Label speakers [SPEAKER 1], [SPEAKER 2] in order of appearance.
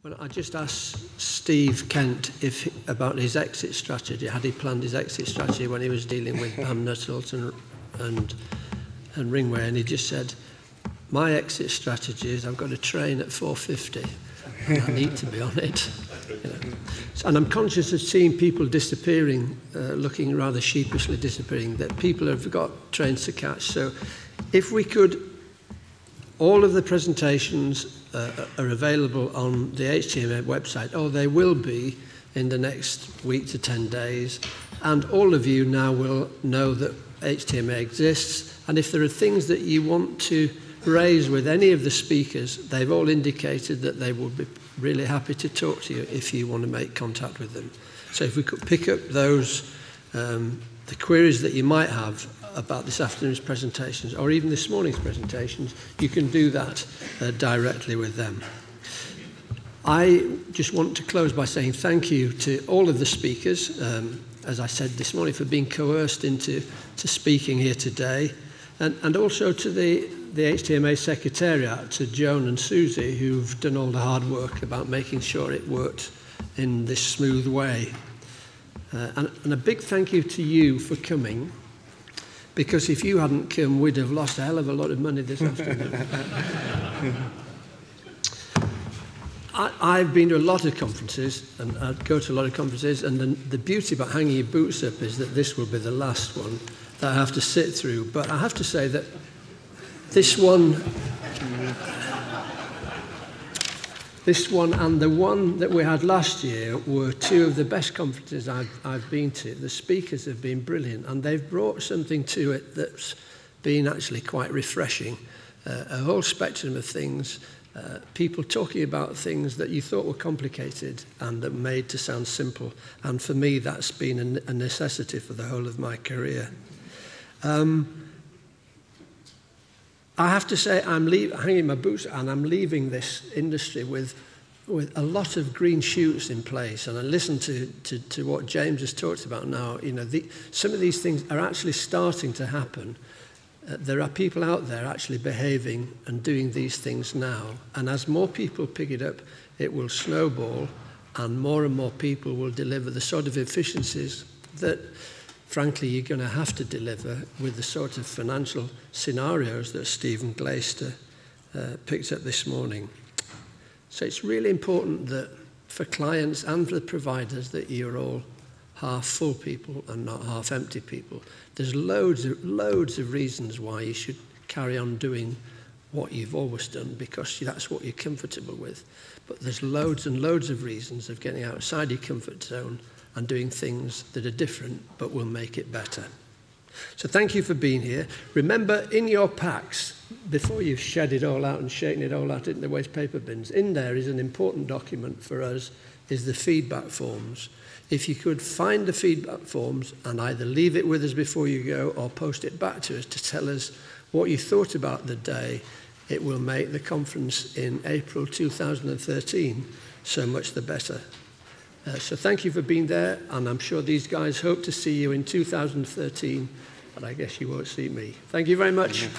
[SPEAKER 1] Well, I just asked Steve Kent about his exit strategy. Had he planned his exit strategy when he was dealing with Pam Nuttall and Ringway? And he just said, my exit strategy is I've got a train at 4:50 and I need to be on it. You know. And I'm conscious of seeing people disappearing, looking rather sheepishly disappearing, that people have got trains to catch. So if we could, all of the presentations are available on the HTMA website. Oh, they will be in the next week to 10 days. And all of you now will know that HTMA exists. And if there are things that you want to raise with any of the speakers, they've all indicated that they would be really happy to talk to you if you want to make contact with them. So if we could pick up those, the queries that you might have about this afternoon's presentations or even this morning's presentations, you can do that directly with them. I just want to close by saying thank you to all of the speakers, as I said this morning, for being coerced into speaking here today, and also to the HTMA Secretariat, to Joan and Susie, who've done all the hard work about making sure it worked in this smooth way. And a big thank you to you for coming, because if you hadn't come, we'd have lost a hell of a lot of money this afternoon. I've been to a lot of conferences, and I go to a lot of conferences, and the beauty about hanging your boots up is that this will be the last one that I have to sit through. But I have to say that this one and the one that we had last year were two of the best conferences I've been to. The speakers have been brilliant, and they've brought something to it that's been actually quite refreshing. A whole spectrum of things, people talking about things that you thought were complicated and that made to sound simple. And for me, that's been a necessity for the whole of my career. I have to say I'm hanging my boots and I'm leaving this industry with a lot of green shoots in place. And I listen to what James has talked about now. You know, some of these things are actually starting to happen. There are people out there actually behaving and doing these things now. And as more people pick it up, it will snowball, and more people will deliver the sort of efficiencies that, frankly, you're going to have to deliver with the sort of financial scenarios that Stephen Glaister picked up this morning. So it's really important that for clients and for the providers that you're all half full people and not half empty people. There's loads of reasons why you should carry on doing what you've always done, because that's what you're comfortable with. But there's loads and loads of reasons of getting outside your comfort zone and doing things that are different but will make it better. So thank you for being here. Remember, in your packs, before you've shed it all out and shaken it all out into the waste paper bins, in there is an important document for us, is the feedback forms. If you could find the feedback forms and either leave it with us before you go or post it back to us to tell us what you thought about the day, it will make the conference in April 2013 so much the better. So thank you for being there, and I'm sure these guys hope to see you in 2013, but I guess you won't see me. Thank you very much.